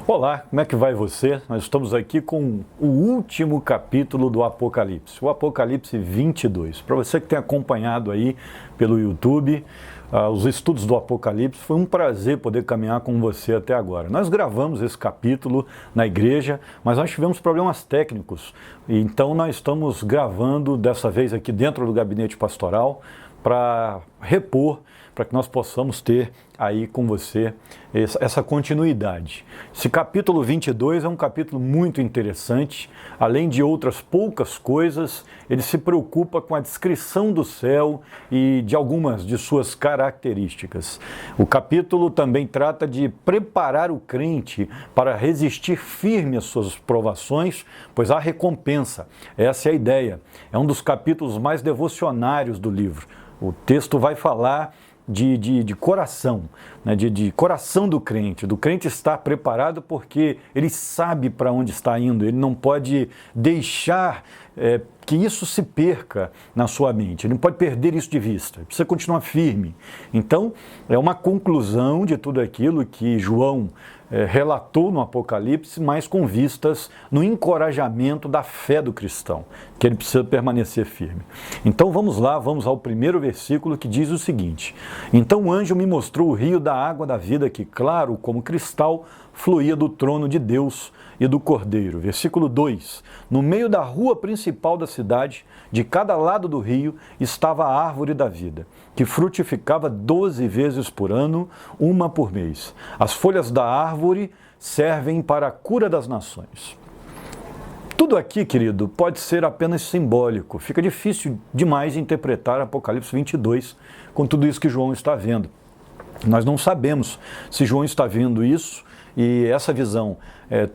Olá, como é que vai você? Nós estamos aqui com o último capítulo do Apocalipse, o Apocalipse 22. Para você que tem acompanhado aí pelo YouTube, os estudos do Apocalipse, foi um prazer poder caminhar com você até agora. Nós gravamos esse capítulo na igreja, mas nós tivemos problemas técnicos, então nós estamos gravando dessa vez aqui dentro do gabinete pastoral para repor, para que nós possamos ter aí com você essa continuidade. Esse capítulo 22 é um capítulo muito interessante, além de outras poucas coisas, ele se preocupa com a descrição do céu e de algumas de suas características. O capítulo também trata de preparar o crente para resistir firme às suas provações, pois há recompensa. Essa é a ideia. É um dos capítulos mais devocionários do livro. O texto vai falar de coração, né? de coração do crente estar preparado porque ele sabe para onde está indo, ele não pode deixar que isso se perca na sua mente, ele não pode perder isso de vista, ele precisa continuar firme. Então, é uma conclusão de tudo aquilo que João relatou no Apocalipse, mas com vistas no encorajamento da fé do cristão, que ele precisa permanecer firme. Então vamos lá, vamos ao primeiro versículo que diz o seguinte: Então o anjo me mostrou o rio da água da vida que, claro como cristal, fluía do trono de Deus e do Cordeiro. Versículo 2: No meio da rua principal da cidade, de cada lado do rio, estava a árvore da vida, que frutificava 12 vezes por ano, uma por mês. As folhas da árvore servem para a cura das nações. Tudo aqui, querido, pode ser apenas simbólico. Fica difícil demais interpretar Apocalipse 22 com tudo isso que João está vendo. Nós não sabemos se João está vendo isso e essa visão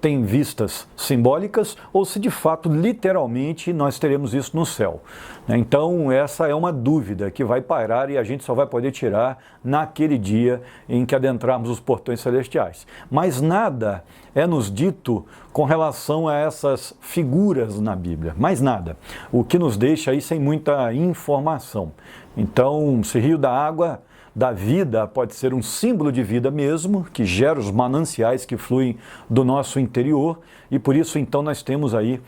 tem vistas simbólicas ou se de fato, literalmente, nós teremos isso no céu. Então, essa é uma dúvida que vai pairar e a gente só vai poder tirar naquele dia em que adentrarmos os portões celestiais. Mas nada é nos dito com relação a essas figuras na Bíblia, mais nada. O que nos deixa aí sem muita informação. Então, esse rio da água da vida pode ser um símbolo de vida mesmo, que gera os mananciais que fluem do nosso interior, e por isso então nós temos aí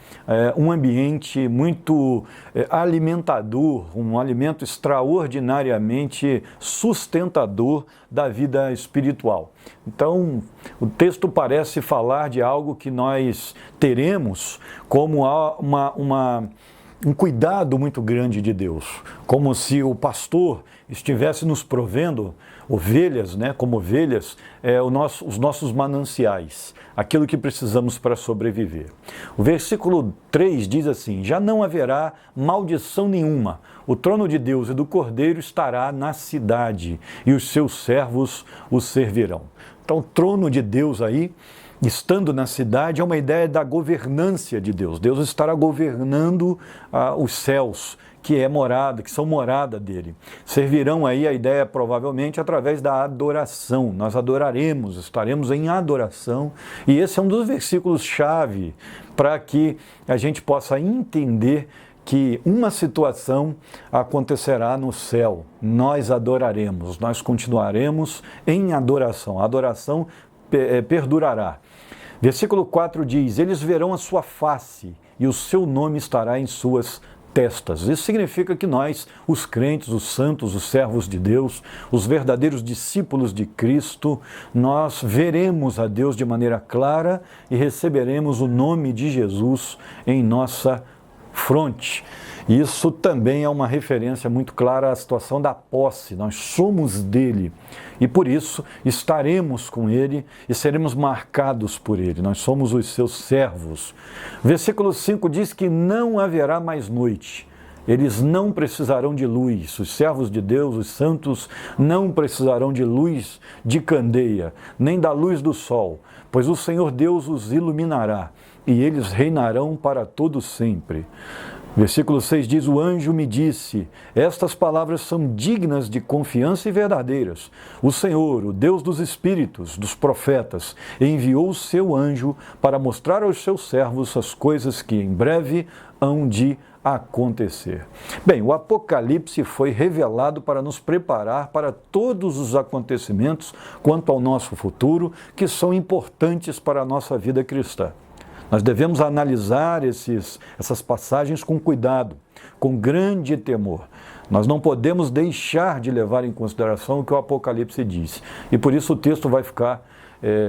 um ambiente muito alimentador, um alimento extraordinariamente sustentador da vida espiritual. Então, o texto parece falar de algo que nós teremos como um cuidado muito grande de Deus, como se o pastor estivesse nos provendo ovelhas, né, como ovelhas, os nossos mananciais, aquilo que precisamos para sobreviver. O versículo 3 diz assim: Já não haverá maldição nenhuma, o trono de Deus e do Cordeiro estará na cidade, e os seus servos o servirão. Então, o trono de Deus aí, estando na cidade, é uma ideia da governância de Deus. Deus estará governando os céus, que são morada dele. Servirão aí a ideia provavelmente através da adoração. Nós adoraremos, estaremos em adoração. E esse é um dos versículos-chave para que a gente possa entender que uma situação acontecerá no céu. Nós adoraremos, nós continuaremos em adoração. A adoração perdurará. Versículo 4 diz: Eles verão a sua face e o seu nome estará em suas testas. Isso significa que nós, os crentes, os santos, os servos de Deus, os verdadeiros discípulos de Cristo, nós veremos a Deus de maneira clara e receberemos o nome de Jesus em nossa fronte. Isso também é uma referência muito clara à situação da posse. Nós somos dele e por isso estaremos com ele e seremos marcados por ele. Nós somos os seus servos. Versículo 5 diz que não haverá mais noite. Eles não precisarão de luz. Os servos de Deus, os santos, não precisarão de luz de candeia, nem da luz do sol, pois o Senhor Deus os iluminará e eles reinarão para todo sempre. Versículo 6 diz: O anjo me disse: Estas palavras são dignas de confiança e verdadeiras. O Senhor, o Deus dos espíritos, dos profetas, enviou o seu anjo para mostrar aos seus servos as coisas que em breve hão de acontecer. Bem, o Apocalipse foi revelado para nos preparar para todos os acontecimentos quanto ao nosso futuro, que são importantes para a nossa vida cristã. Nós devemos analisar essas passagens com cuidado, com grande temor. Nós não podemos deixar de levar em consideração o que o Apocalipse diz. E por isso o texto vai ficar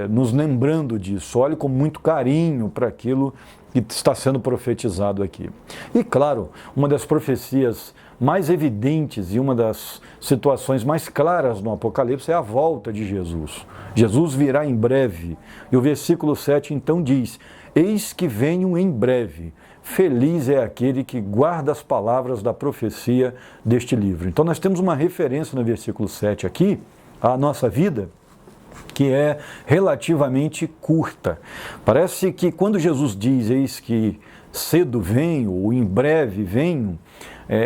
nos lembrando disso. Olhe com muito carinho para aquilo que está sendo profetizado aqui. E claro, uma das profecias mais evidentes e uma das situações mais claras no Apocalipse é a volta de Jesus. Jesus virá em breve. E o versículo 7 então diz: eis que venho em breve. Feliz é aquele que guarda as palavras da profecia deste livro. Então nós temos uma referência no versículo 7 aqui, à nossa vida, que é relativamente curta. Parece que quando Jesus diz, eis que cedo venho, ou em breve venho,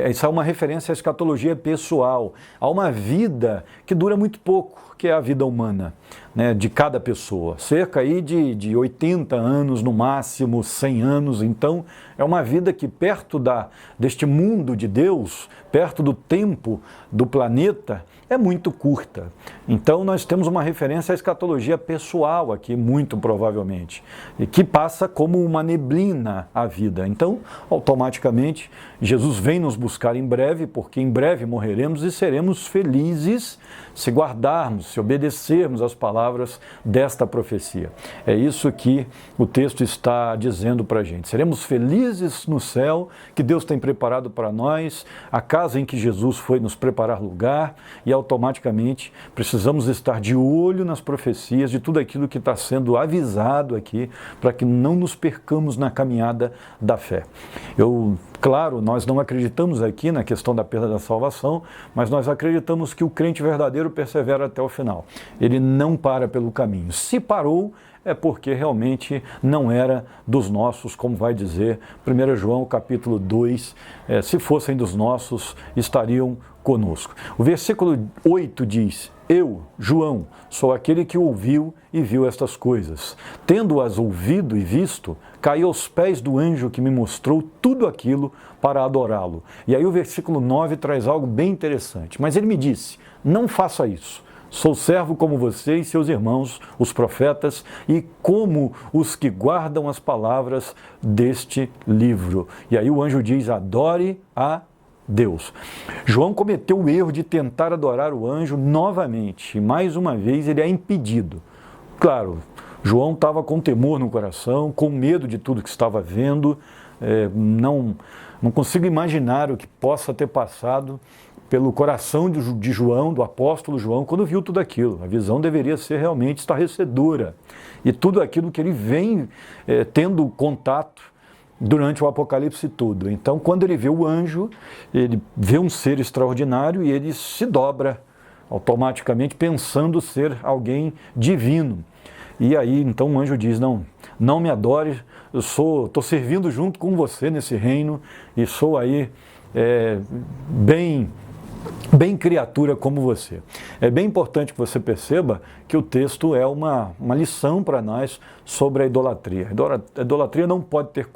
isso é uma referência à escatologia pessoal, a uma vida que dura muito pouco, que é a vida humana, né, de cada pessoa, cerca aí de 80 anos, no máximo 100 anos. Então é uma vida que perto deste mundo de Deus, perto do tempo do planeta, é muito curta. Então nós temos uma referência à escatologia pessoal aqui, muito provavelmente, e que passa como uma neblina a vida. Então, automaticamente, Jesus vem nos buscar em breve, porque em breve morreremos e seremos felizes se guardarmos, se obedecermos às palavras desta profecia. É isso que o texto está dizendo para a gente. Seremos felizes no céu, que Deus tem preparado para nós, a casa em que Jesus foi nos preparar lugar, e automaticamente precisamos estar de olho nas profecias, de tudo aquilo que está sendo avisado aqui, para que não nos percamos na caminhada da fé. Claro, nós não acreditamos aqui na questão da perda da salvação, mas nós acreditamos que o crente verdadeiro persevera até o final. Ele não para pelo caminho. Se parou, é porque realmente não era dos nossos, como vai dizer 1 João capítulo 2, se fossem dos nossos, estariam conosco. O versículo 8 diz: eu, João, sou aquele que ouviu e viu estas coisas. Tendo-as ouvido e visto, caí aos pés do anjo que me mostrou tudo aquilo para adorá-lo. E aí o versículo 9 traz algo bem interessante. Mas ele me disse: não faça isso. Sou servo como você e seus irmãos, os profetas, e como os que guardam as palavras deste livro. E aí o anjo diz: adore a Deus. João cometeu o erro de tentar adorar o anjo novamente, e mais uma vez ele é impedido. Claro, João estava com temor no coração, com medo de tudo que estava vendo, não consigo imaginar o que possa ter passado pelo coração de João, do apóstolo João, quando viu tudo aquilo. A visão deveria ser realmente estarrecedora. E tudo aquilo que ele vem tendo contato durante o Apocalipse todo. Então, quando ele vê o anjo, ele vê um ser extraordinário e ele se dobra automaticamente, pensando ser alguém divino. E aí, então, o anjo diz: não me adore, eu estou servindo junto com você nesse reino e sou aí bem criatura como você. É bem importante que você perceba que o texto é uma lição para nós sobre a idolatria. A idolatria não pode ter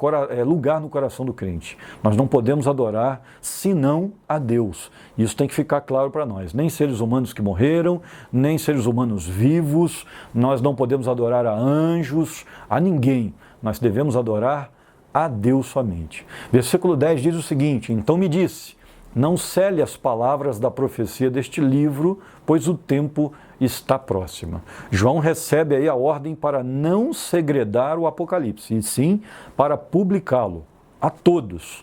lugar no coração do crente. Nós não podemos adorar senão a Deus. Isso tem que ficar claro para nós. Nem seres humanos que morreram, nem seres humanos vivos, nós não podemos adorar a anjos, a ninguém. Nós devemos adorar a Deus somente. Versículo 10 diz o seguinte: então me disse: não cele as palavras da profecia deste livro, pois o tempo está próximo. João recebe aí a ordem para não segredar o Apocalipse, e sim para publicá-lo a todos.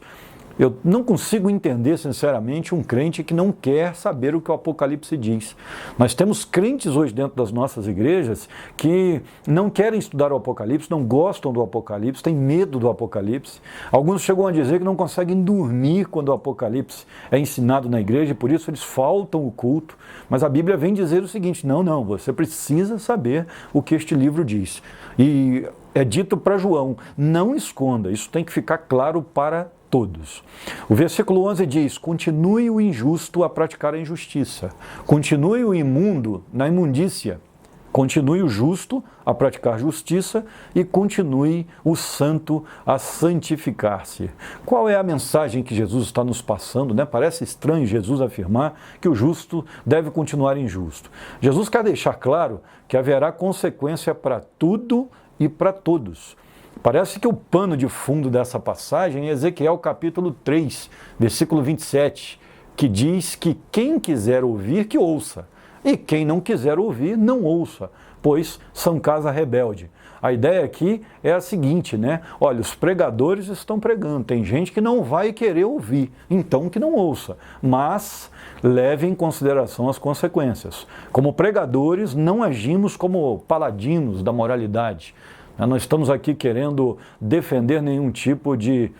Eu não consigo entender, sinceramente, um crente que não quer saber o que o Apocalipse diz. Nós temos crentes hoje dentro das nossas igrejas que não querem estudar o Apocalipse, não gostam do Apocalipse, têm medo do Apocalipse. Alguns chegam a dizer que não conseguem dormir quando o Apocalipse é ensinado na igreja e por isso eles faltam o culto. Mas a Bíblia vem dizer o seguinte: não, você precisa saber o que este livro diz. E é dito para João: não esconda, isso tem que ficar claro para todos. O versículo 11 diz: continue o injusto a praticar a injustiça, continue o imundo na imundícia, Continue o justo a praticar justiça e continue o santo a santificar-se. Qual é a mensagem que Jesus está nos passando, né? Parece estranho Jesus afirmar que o justo deve continuar injusto. Jesus quer deixar claro que haverá consequência para tudo e para todos. Parece que o pano de fundo dessa passagem é Ezequiel capítulo 3, versículo 27, que diz que quem quiser ouvir, que ouça. E quem não quiser ouvir, não ouça, pois são casa rebelde. A ideia aqui é a seguinte, né? Olha, os pregadores estão pregando, tem gente que não vai querer ouvir, então que não ouça. Mas leve em consideração as consequências. Como pregadores, não agimos como paladinos da moralidade. Não estamos aqui querendo defender nenhum tipo de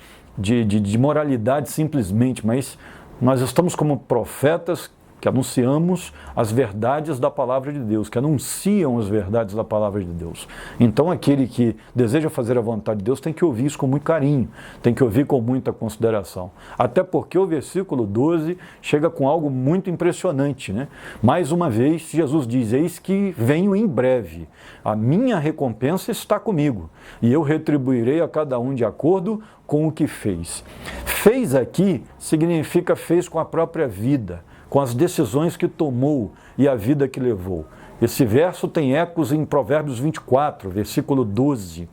moralidade simplesmente, mas nós estamos como profetas que anunciamos as verdades da palavra de Deus, que anunciam as verdades da palavra de Deus. Então aquele que deseja fazer a vontade de Deus tem que ouvir isso com muito carinho, tem que ouvir com muita consideração. Até porque o versículo 12 chega com algo muito impressionante, né? Mais uma vez, Jesus diz, eis que venho em breve, a minha recompensa está comigo, e eu retribuirei a cada um de acordo com o que fez. Fez aqui significa fez com a própria vida, com as decisões que tomou e a vida que levou. Esse verso tem ecos em Provérbios 24, versículo 12.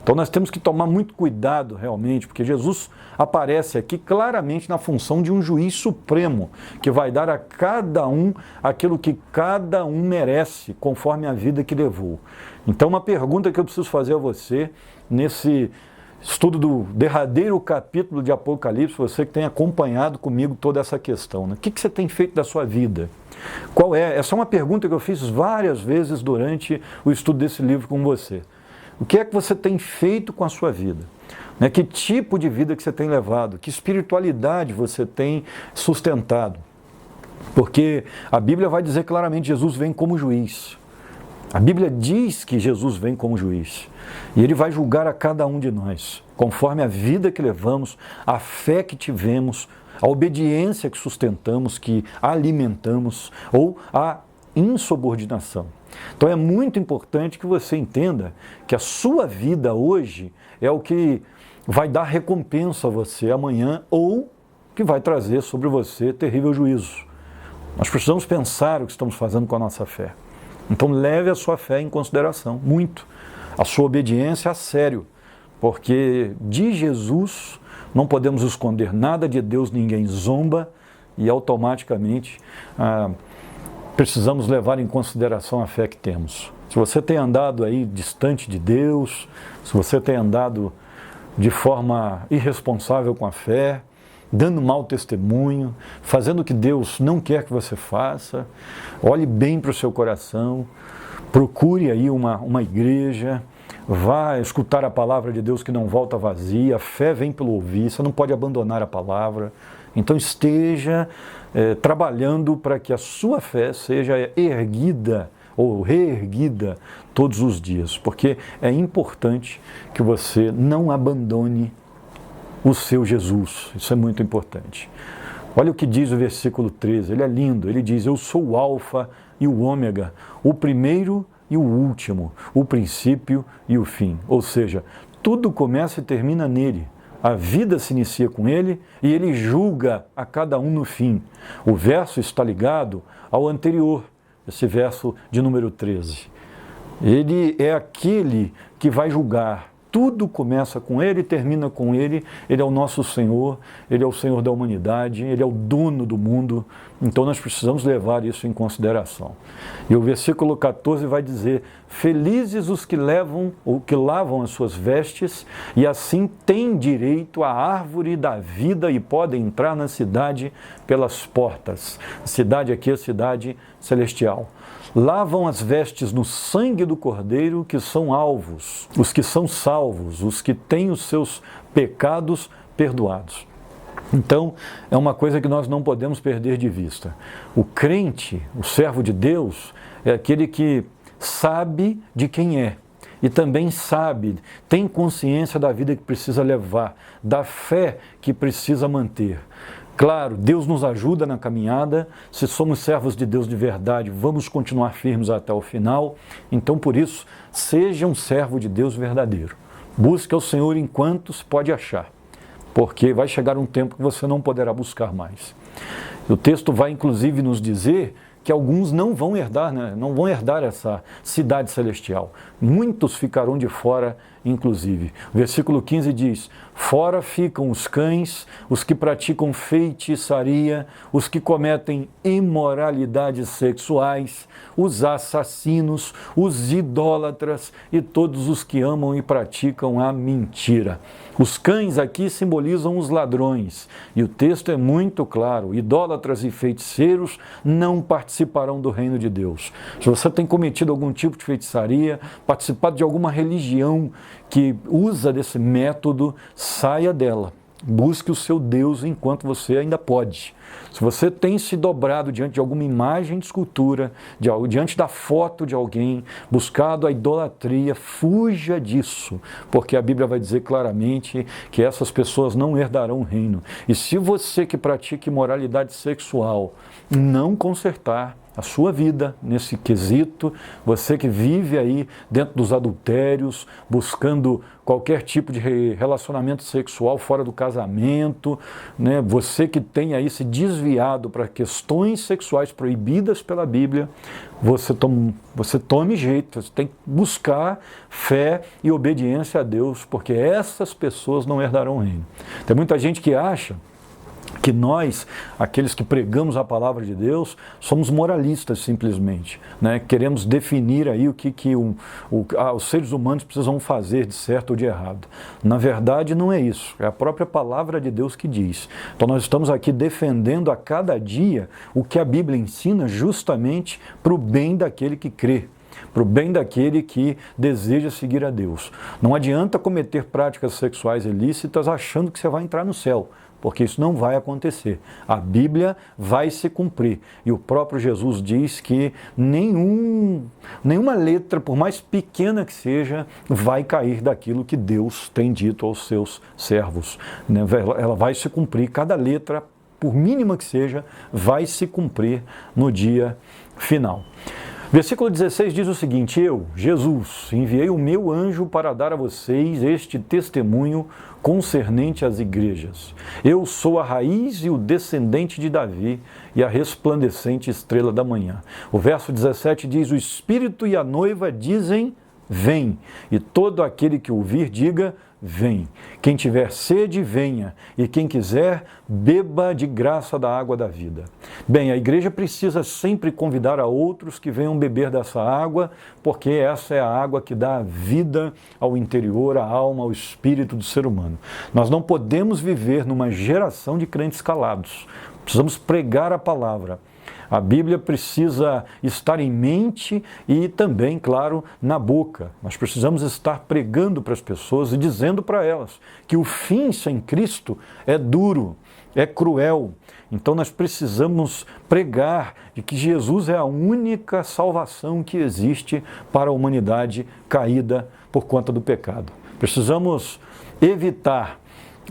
Então nós temos que tomar muito cuidado realmente, porque Jesus aparece aqui claramente na função de um juiz supremo, que vai dar a cada um aquilo que cada um merece, conforme a vida que levou. Então uma pergunta que eu preciso fazer a você, nesse estudo do derradeiro capítulo de Apocalipse, você que tem acompanhado comigo toda essa questão, né? O que você tem feito da sua vida? Qual é? Essa é uma pergunta que eu fiz várias vezes durante o estudo desse livro com você. O que é que você tem feito com a sua vida? Né? Que tipo de vida que você tem levado? Que espiritualidade você tem sustentado? Porque a Bíblia vai dizer claramente, Jesus vem como juiz. A Bíblia diz que Jesus vem como juiz e Ele vai julgar a cada um de nós, conforme a vida que levamos, a fé que tivemos, a obediência que sustentamos, que alimentamos ou a insubordinação. Então é muito importante que você entenda que a sua vida hoje é o que vai dar recompensa a você amanhã ou que vai trazer sobre você terrível juízo. Nós precisamos pensar o que estamos fazendo com a nossa fé. Então leve a sua fé em consideração, muito. A sua obediência a sério, porque de Jesus não podemos esconder nada, de Deus ninguém zomba e automaticamente precisamos levar em consideração a fé que temos. Se você tem andado aí distante de Deus, se você tem andado de forma irresponsável com a fé, dando mau testemunho, fazendo o que Deus não quer que você faça, olhe bem para o seu coração, procure aí uma igreja, vá escutar a palavra de Deus que não volta vazia, a fé vem pelo ouvir, você não pode abandonar a palavra, então esteja trabalhando para que a sua fé seja erguida ou reerguida todos os dias, porque é importante que você não abandone o seu Jesus, isso é muito importante. Olha o que diz o versículo 13, ele é lindo, ele diz, eu sou o alfa e o ômega, o primeiro e o último, o princípio e o fim. Ou seja, tudo começa e termina nele. A vida se inicia com ele e ele julga a cada um no fim. O verso está ligado ao anterior, esse verso de número 13. Ele é aquele que vai julgar. Tudo começa com Ele e termina com Ele. Ele é o nosso Senhor, Ele é o Senhor da humanidade, Ele é o dono do mundo. Então nós precisamos levar isso em consideração. E o versículo 14 vai dizer, felizes os que levam ou que lavam as suas vestes e assim têm direito à árvore da vida e podem entrar na cidade pelas portas. A cidade aqui é a cidade celestial. Lavam as vestes no sangue do Cordeiro, que são alvos, os que são salvos, os que têm os seus pecados perdoados. Então, é uma coisa que nós não podemos perder de vista. O crente, o servo de Deus, é aquele que sabe de quem é e também sabe, tem consciência da vida que precisa levar, da fé que precisa manter. Claro, Deus nos ajuda na caminhada. Se somos servos de Deus de verdade, vamos continuar firmes até o final. Então, por isso, seja um servo de Deus verdadeiro. Busque ao Senhor enquanto se pode achar, porque vai chegar um tempo que você não poderá buscar mais. O texto vai, inclusive, nos dizer que alguns não vão herdar, não vão herdar essa cidade celestial. Muitos ficarão de fora, inclusive. O versículo 15 diz: fora ficam os cães, os que praticam feitiçaria, os que cometem imoralidades sexuais, os assassinos, os idólatras e todos os que amam e praticam a mentira. Os cães aqui simbolizam os ladrões, e o texto é muito claro: idólatras e feiticeiros não participarão do reino de Deus. Se você tem cometido algum tipo de feitiçaria, participado de alguma religião que usa desse método, saia dela. Busque o seu Deus enquanto você ainda pode. Se você tem se dobrado diante de alguma imagem de escultura, diante da foto de alguém, buscado a idolatria, fuja disso, porque a Bíblia vai dizer claramente que essas pessoas não herdarão o reino. E se você que pratica imoralidade sexual não consertar a sua vida nesse quesito, você que vive aí dentro dos adultérios, buscando qualquer tipo de relacionamento sexual fora do casamento, né? Você que tem aí se desviado para questões sexuais proibidas pela Bíblia, você tome jeito, você tem que buscar fé e obediência a Deus, porque essas pessoas não herdarão o reino. Tem muita gente que acha que nós, aqueles que pregamos a palavra de Deus, somos moralistas simplesmente, né? Queremos definir aí o que os seres humanos precisam fazer de certo ou de errado. Na verdade não é isso, é a própria palavra de Deus que diz. Então nós estamos aqui defendendo a cada dia o que a Bíblia ensina justamente para o bem daquele que crê, para o bem daquele que deseja seguir a Deus. Não adianta cometer práticas sexuais ilícitas achando que você vai entrar no céu, porque isso não vai acontecer. A Bíblia vai se cumprir. E o próprio Jesus diz que nenhuma letra, por mais pequena que seja, vai cair daquilo que Deus tem dito aos seus servos. Ela vai se cumprir, cada letra, por mínima que seja, vai se cumprir no dia final. Versículo 16 diz o seguinte: eu, Jesus, enviei o meu anjo para dar a vocês este testemunho concernente às igrejas. Eu sou a raiz e o descendente de Davi e a resplandecente estrela da manhã. O verso 17 diz: o Espírito e a noiva dizem: vem. E todo aquele que ouvir, diga: vem. Quem tiver sede, venha. E quem quiser, beba de graça da água da vida. Bem, a igreja precisa sempre convidar a outros que venham beber dessa água, porque essa é a água que dá vida ao interior, à alma, ao espírito do ser humano. Nós não podemos viver numa geração de crentes calados. Precisamos pregar a palavra. A Bíblia precisa estar em mente e também, claro, na boca. Nós precisamos estar pregando para as pessoas e dizendo para elas que o fim sem Cristo é duro, é cruel. Então nós precisamos pregar de que Jesus é a única salvação que existe para a humanidade caída por conta do pecado. Precisamos evitar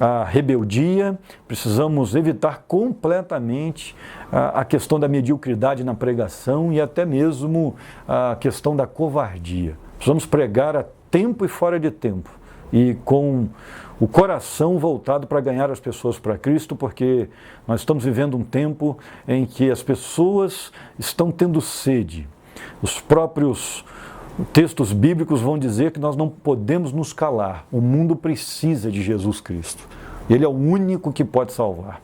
a rebeldia, precisamos evitar completamente a questão da mediocridade na pregação e até mesmo a questão da covardia. Precisamos pregar a tempo e fora de tempo e com o coração voltado para ganhar as pessoas para Cristo, porque nós estamos vivendo um tempo em que as pessoas estão tendo sede. Os próprios textos bíblicos vão dizer que nós não podemos nos calar. O mundo precisa de Jesus Cristo. Ele é o único que pode salvar.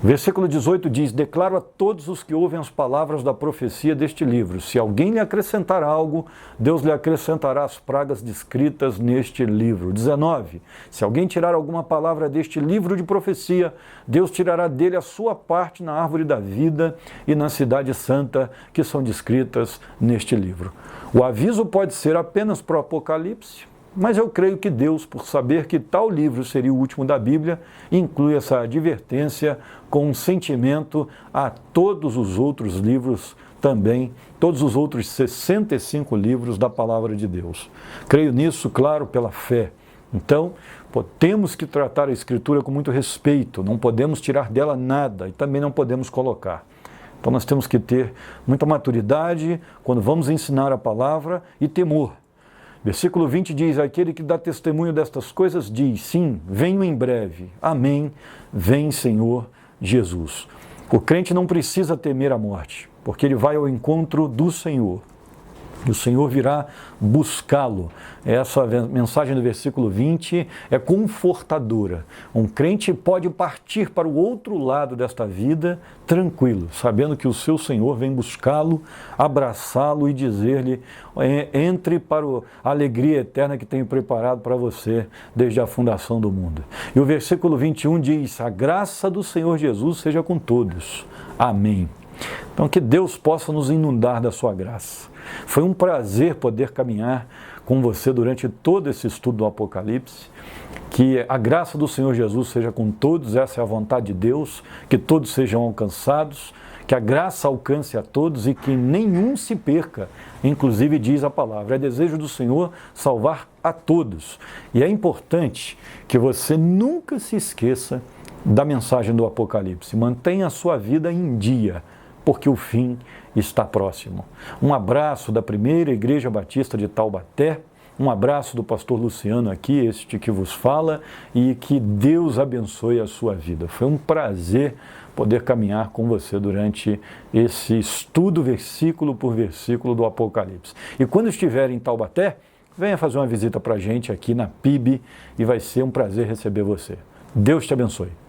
O versículo 18 diz: declaro a todos os que ouvem as palavras da profecia deste livro. Se alguém lhe acrescentar algo, Deus lhe acrescentará as pragas descritas neste livro. 19. Se alguém tirar alguma palavra deste livro de profecia, Deus tirará dele a sua parte na árvore da vida e na cidade santa que são descritas neste livro. O aviso pode ser apenas para o Apocalipse, mas eu creio que Deus, por saber que tal livro seria o último da Bíblia, inclui essa advertência com um sentimento a todos os outros livros também, todos os outros 65 livros da Palavra de Deus. Creio nisso, claro, pela fé. Então, temos que tratar a Escritura com muito respeito, não podemos tirar dela nada e também não podemos colocar. Então nós temos que ter muita maturidade quando vamos ensinar a palavra e temor. Versículo 20 diz, aquele que dá testemunho destas coisas diz, sim, venho em breve, amém, vem Senhor Jesus. O crente não precisa temer a morte, porque ele vai ao encontro do Senhor. E o Senhor virá buscá-lo. Essa mensagem do versículo 20 é confortadora. Um crente pode partir para o outro lado desta vida tranquilo, sabendo que o seu Senhor vem buscá-lo, abraçá-lo e dizer-lhe, entre para a alegria eterna que tenho preparado para você desde a fundação do mundo. E o versículo 21 diz, a graça do Senhor Jesus seja com todos. Amém. Então, que Deus possa nos inundar da sua graça. Foi um prazer poder caminhar com você durante todo esse estudo do Apocalipse. Que a graça do Senhor Jesus seja com todos, essa é a vontade de Deus, que todos sejam alcançados, que a graça alcance a todos e que nenhum se perca. Inclusive diz a palavra, é desejo do Senhor salvar a todos. E é importante que você nunca se esqueça da mensagem do Apocalipse. Mantenha a sua vida em dia, porque o fim está próximo. Um abraço da Primeira Igreja Batista de Taubaté, um abraço do pastor Luciano aqui, este que vos fala, e que Deus abençoe a sua vida. Foi um prazer poder caminhar com você durante esse estudo versículo por versículo do Apocalipse. E quando estiver em Taubaté, venha fazer uma visita para a gente aqui na PIB e vai ser um prazer receber você. Deus te abençoe.